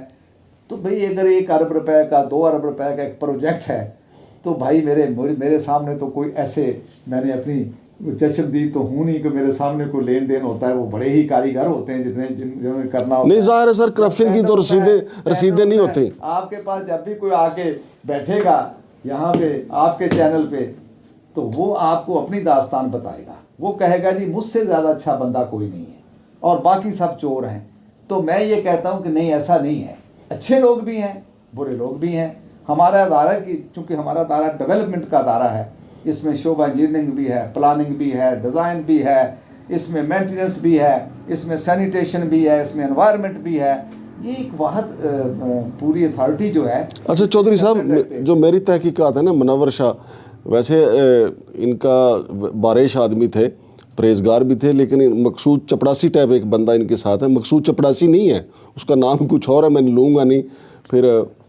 तो भाई अगर 1 अरब रुपए का 2 अरब रुपए का एक प्रोजेक्ट है, तो भाई मेरे सामने तो कोई ऐसे, मैंने अपनी चश्मदीद तो हूँ नहीं कि मेरे सामने कोई लेन देन होता है, वो बड़े ही कारीगर होते हैं जिन्हें करना होता नहीं, जाहिर है सर, करप्शन की तो रसीदें नहीं होती। आपके पास जब भी कोई आके बैठेगा यहाँ पे आपके चैनल पे, तो वो आपको अपनी दास्तान बताएगा, वो कहेगा जी मुझसे ज़्यादा अच्छा बंदा कोई नहीं है और बाकी सब चोर हैं। तो मैं ये कहता हूँ कि नहीं, ऐसा नहीं है, अच्छे लोग भी हैं, बुरे लोग भी हैं। हमारा अदारा चूँकि हमारा अदारा डेवलपमेंट का अदारा है, इसमें शोबा इंजीनियरिंग भी है, प्लानिंग भी है, डिज़ाइन भी है, इसमें मेंटेनेंस भी है, इसमें सैनिटेशन भी है, इसमें एनवायरनमेंट भी है। ये एक वाहद पूरी अथॉरिटी जो है। अच्छा चौधरी साहब, जो मेरी तहकीकात है ना, मुनव्वर शाह वैसे इनका बारिश आदमी थे, परहेजगार भी थे, लेकिन मकसूद चपड़ासी टाइप एक बंदा इनके साथ है। मकसूद चपड़ासी नहीं है, उसका नाम कुछ और है, मैं लूँगा नहीं फिर,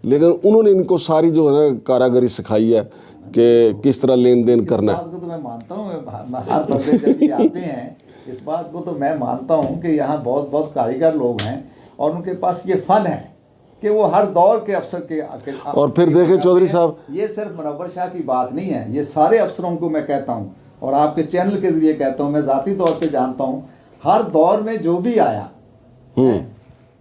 लेकिन उन्होंने इनको सारी जो है ना कारागरी सिखाई है कि किस तरह लेन देन करना है। इस बात को तो मैं मानता हूँ, हर बंदे जब भी आते हैं, इस बात को तो मैं मानता हूँ कि यहाँ बहुत बहुत कारीगर लोग हैं और उनके पास ये फ़न है कि वो हर दौर के अफसर के और फिर देखें चौधरी साहब, ये सिर्फ मुनव्वर शाह की बात नहीं है, ये सारे अफसरों को मैं कहता हूँ और आपके चैनल के ज़रिए कहता हूँ, मैं ज़ाती तौर पे जानता हूँ, हर दौर में जो भी आया,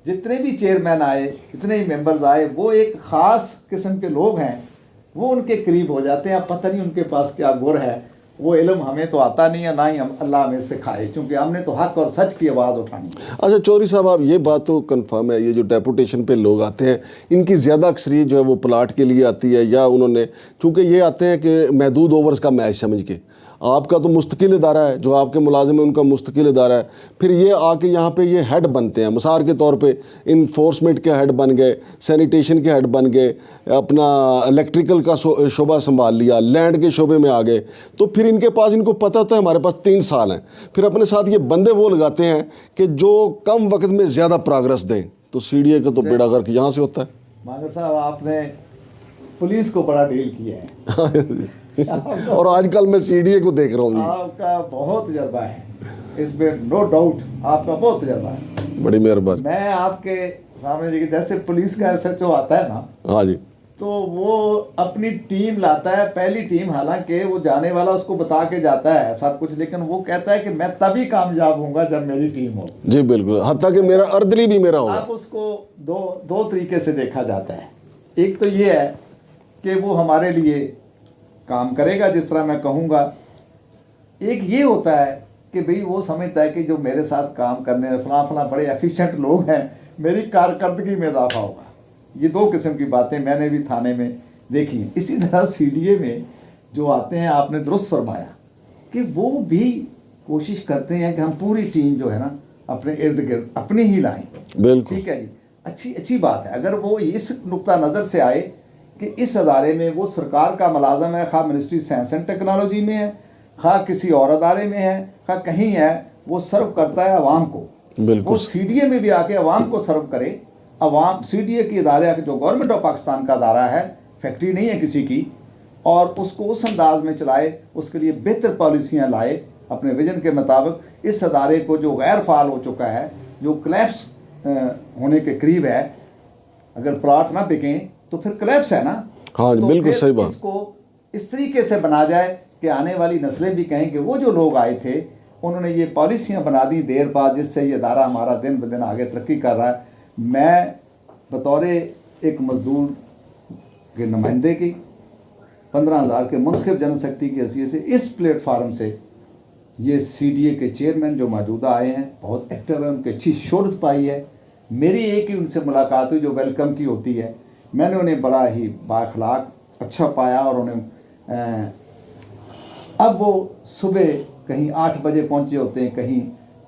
जितने भी चेयरमैन आए, जितने ही मेंबर्स आए, वो एक ख़ास किस्म के लोग हैं, वो उनके करीब हो जाते हैं। अब पता नहीं उनके पास क्या गुर है, वो इल्म हमें तो आता नहीं है, ना ही हम अल्लाह हमें सिखाए, क्योंकि हमने तो हक और सच की आवाज़ उठानी है। अच्छा चौधरी साहब, आप ये बात तो कंफर्म है, ये जो डेपुटेशन पे लोग आते हैं, इनकी ज़्यादा अक्सरियत जो है वो प्लाट के लिए आती है, या उन्होंने, चूँकि ये आते हैं कि महदूद ओवर्स का मैच समझ के, आपका तो मुस्तकिल इदारा है, जो आपके मुलाजिम है उनका मुस्तकिल इदारा है, फिर ये आके यहाँ पे ये हेड बनते हैं, मिसाल के तौर पे इन्फोर्समेंट के हेड बन गए, सैनिटेशन के हेड बन गए, अपना इलेक्ट्रिकल का शोबा संभाल लिया, लैंड के शोबे में आ गए, तो फिर इनके पास, इनको पता होता है हमारे पास 3 साल हैं, फिर अपने साथ ये बंदे वो लगाते हैं कि जो कम वक्त में ज़्यादा प्रोग्रेस दें। तो CDA का तो बेड़ा गर्क यहाँ से होता है। मांगर साहब, आपने पुलिस को बड़ा डील किया है और आजकल मैं CDA को देख रहा हूँ। आपका बहुत तजर्बा है इसमें, नो डाउट, आपका बहुत तजर्बा है। बड़ी मेहरबानी। मैं आपके सामने जैसे पुलिस का SHO आता है ना, हाँ जी, तो वो अपनी टीम लाता है, पहली टीम, हालांकि वो जाने वाला उसको बता के जाता है सब कुछ, लेकिन वो कहता है कि मैं तभी कामयाब होऊंगा जब मेरी टीम हो। जी बिल्कुल, हत्ता कि मेरा अर्दली भी मेरा होगा। अब उसको दो तरीके से देखा जाता है। एक तो ये है कि वो हमारे लिए काम करेगा जिस तरह मैं कहूँगा, एक ये होता है कि भाई वो समझता है कि जो मेरे साथ काम करने फलां बड़े एफिशिएंट लोग हैं, मेरी कारकर्दगी में इजाफा होगा। ये 2 किस्म की बातें मैंने भी थाने में देखी हैं। इसी तरह CDA में जो आते हैं, आपने दुरुस्त फरमाया कि वो भी कोशिश करते हैं कि हम पूरी टीम जो है ना अपने इर्द गिर्द अपनी ही लाएं। बिल्कुल ठीक है जी, अच्छी बात है। अगर वो इस नुक्ता नज़र से आए कि इस अदारे में वो सरकार का मुलाजम है, खा मिनिस्ट्री साइंस एंड टेक्नोलॉजी में है, खा किसी और अदारे में है, खा कहीं है, वो सर्व करता है अवाम को। बिल्कुल। वो CDA में भी आके अवाम को सर्व करे। अवाम CDA की अदारे जो गवर्नमेंट ऑफ पाकिस्तान का अदारा है, फैक्ट्री नहीं है किसी की, और उसको उस अंदाज में चलाए, उसके लिए बेहतर पॉलिसियाँ लाए अपने विजन के मुताबिक। इस अदारे को जो गैर फाल हो चुका है, जो क्लैप्स होने के करीब है, अगर प्लाट ना बिकें तो फिर क्लैप्स है ना। हाँ तो बिल्कुल फिर सही बात। इसको इस तरीके से बना जाए कि आने वाली नस्लें भी कहें कि वो जो लोग आए थे उन्होंने ये पॉलिसियाँ बना दी देर बाद, जिससे ये अदारा हमारा दिन ब दिन आगे तरक्की कर रहा है। मैं बतौर एक मजदूर के नुमाइंदे की 15,000 के मुंतखब जनरल सेक्रेटरी की हैसियत से इस प्लेटफार्म से ये CDA के चेयरमैन जो मौजूदा आए हैं बहुत एक्टिव है, उनकी अच्छी शोहरत पाई है। मेरी एक ही उनसे मुलाकात हुई जो वेलकम की होती है, मैंने उन्हें बड़ा ही बाअखलाक अच्छा पाया। और उन्हें अब वो सुबह कहीं 8 बजे पहुंचे होते हैं, कहीं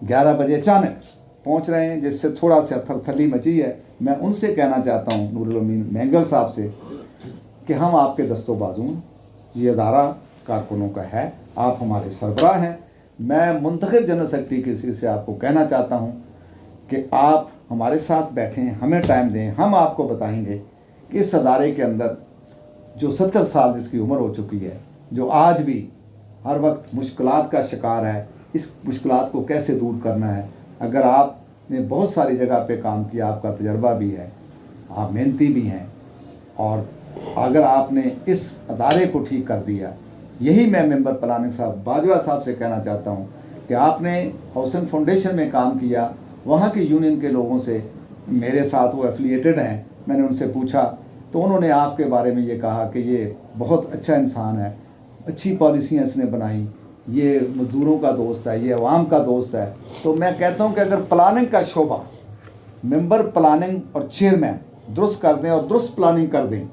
11 बजे अचानक पहुंच रहे हैं, जिससे थोड़ा सा थरथली मची है। मैं उनसे कहना चाहता हूं, नूरुल अमीन मैंगल साहब से, कि हम आपके दस्तों बाजू हैं, ये अदारा कारकुनों का है, आप हमारे सरबराह हैं। मैं मुंतखब जनरल सेक्रेटरी की हैसियत से आपको कहना चाहता हूं कि आप हमारे साथ बैठें, हमें टाइम दें, हम आपको बताएंगे कि इस अदारे के अंदर जो 70 साल जिसकी उम्र हो चुकी है, जो आज भी हर वक्त मुश्किलात का शिकार है, इस मुश्किलात को कैसे दूर करना है। अगर आपने बहुत सारी जगह पे काम किया, आपका तजर्बा भी है, आप मेहनती भी हैं, और अगर आपने इस अदारे को ठीक कर दिया, यही मैं मेंबर प्लानिंग साहब बाजवा साहब से कहना चाहता हूँ कि आपने हौसन फाउंडेशन में काम किया, वहाँ की यूनियन के लोगों से, मेरे साथ वो एफिलिएटेड हैं, मैंने उनसे पूछा तो उन्होंने आपके बारे में ये कहा कि ये बहुत अच्छा इंसान है, अच्छी पॉलिसियाँ इसने बनाई, ये मजदूरों का दोस्त है, ये अवाम का दोस्त है। तो मैं कहता हूँ कि अगर प्लानिंग का शोबा मेंबर प्लानिंग और चेयरमैन दुरुस्त कर दें और दुरुस्त प्लानिंग कर दें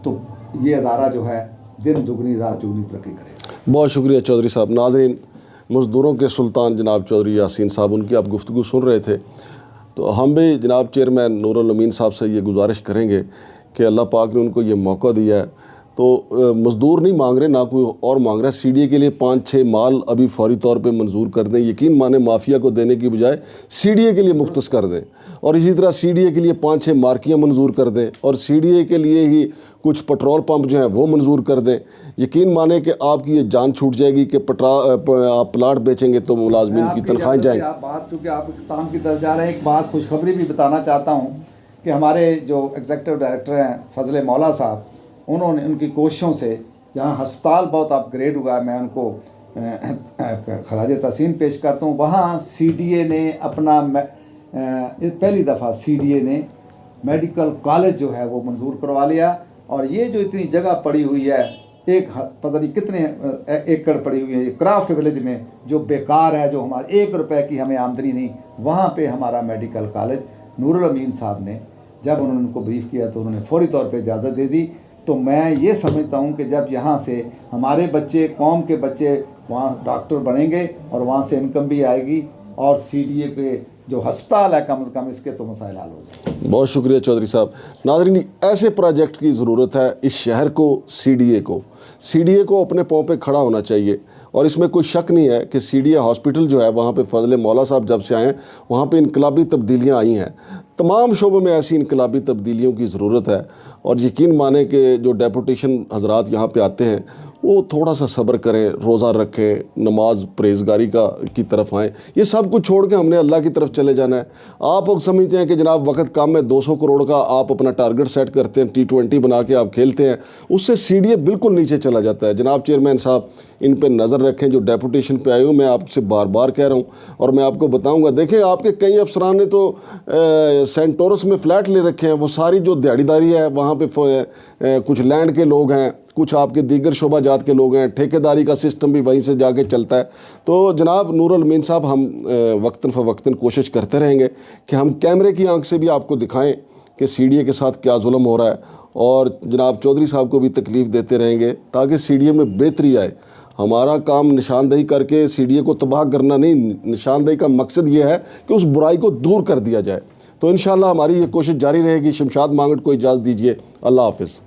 तो ये अदारा जो है दिन दुगनी रात चौगुनी तरक्की करेगा। बहुत शुक्रिया चौधरी साहब। नाज़रीन, मज़दूरों के सुल्तान जनाब चौधरी यासीन साहब, उनकी आप गुफ्तगू सुन रहे थे। तो हम भी जनाब चेयरमैन नूरुल अमीन साहब से ये गुजारिश करेंगे कि अल्लाह पाक ने उनको ये मौका दिया है, तो मज़दूर नहीं मांग रहे, ना कोई और मांग रहा है। CDA के लिए 5-6 माल अभी फौरी तौर पे मंजूर कर दें, यकीन माने माफिया को देने की बजाय CDA के लिए मुख्तस कर दें, और इसी तरह CDA के लिए 5-6 मार्कियाँ मंजूर कर दें, और CDA के लिए ही कुछ पेट्रोल पंप जो हैं वो मंजूर कर दें। यकीन माने कि आपकी ये जान छूट जाएगी कि आप प्लाट बेचेंगे तो मुलाजमीन की तनख्वाहें जाएंगी। आप बात, चूँकि आप इख्तिताम की तरफ जा रहे हैं, एक बात खुशखबरी भी बताना चाहता हूँ कि हमारे जो एग्जीक्यूटिव डायरेक्टर हैं फजले मौला साहब, उन्होंने उनकी कोशिशों से जहाँ हस्पताल बहुत अपग्रेड हुआ है, मैं उनको खराज तहसीन पेश करता हूँ। वहाँ CDA ने अपना पहली दफ़ा CDA ने मेडिकल कॉलेज जो है वो मंजूर करवा लिया। और ये जो इतनी जगह पड़ी हुई है, एक पता नहीं कितने एकड़ पड़ी हुई है ये क्राफ्ट विलेज में, जो बेकार है, जो हमारे 1 रुपए की हमें आमदनी नहीं, वहाँ पे हमारा मेडिकल कॉलेज नूरुल अमीन साहब ने जब उन्होंने उनको ब्रीफ़ किया तो उन्होंने फौरी तौर पे इजाज़त दे दी। तो मैं ये समझता हूँ कि जब यहाँ से हमारे बच्चे, कौम के बच्चे वहाँ डॉक्टर बनेंगे और वहाँ से इनकम भी आएगी, और CDA के जो हस्पताल है कम से कम इसके तो मसाइल हल हो जाए। बहुत शुक्रिया चौधरी साहब। नाज़रीन, ऐसे प्रोजेक्ट की ज़रूरत है इस शहर को। CDA को अपने पाँव पे खड़ा होना चाहिए, और इसमें कोई शक नहीं है कि CDA हॉस्पिटल जो है वहाँ पे फजले मौला साहब जब से आए हैं वहाँ पे इनकलाबी तब्दीलियाँ आई हैं। तमाम शोबों में ऐसी इनकलाबी तब्दीलियों की ज़रूरत है, और यकीन माने कि जो डेपुटेशन हजरात यहाँ पे आते हैं वो थोड़ा सा सब्र करें, रोज़ा रखें, नमाज परहेज़गारी की तरफ आएँ। ये सब कुछ छोड़ के हमने अल्लाह की तरफ चले जाना है। आप लोग समझते हैं कि जनाब वक्त कम है, 200 करोड़ का आप अपना टारगेट सेट करते हैं, T20 बना के आप खेलते हैं, उससे CDA बिल्कुल नीचे चला जाता है। जनाब चेयरमैन साहब, इन पे नज़र रखें। जो डेपुटेशन पे आए हूँ, मैं आपसे बार बार कह रहा हूँ, और मैं आपको बताऊँगा। देखें, आपके कई अफसरान ने तो सेंटोरस में फ़्लैट ले रखे हैं, वो सारी जो दिहाड़ीदारी है वहाँ पे कुछ लैंड के लोग हैं, कुछ आपके दीगर शोबा जात के लोग हैं, ठेकेदारी का सिस्टम भी वहीं से जाके चलता है। तो जनाब नूरुल अमीन साहब, हम वक्तन फ़वक्तन कोशिश करते रहेंगे कि हम कैमरे की आंख से भी आपको दिखाएं कि CDA के साथ क्या जुल्म हो रहा है, और जनाब चौधरी साहब को भी तकलीफ़ देते रहेंगे ताकि CDA में बेहतरी आए। हमारा काम निशानदेही करके CDA को तबाह करना नहीं, निशानदेही का मकसद ये है कि उस बुराई को दूर कर दिया जाए। तो इंशाअल्लाह हमारी ये कोशिश जारी रहेगी। शमशाद मांगट को इजाज़त दीजिए। अल्लाह हाफ़िज़।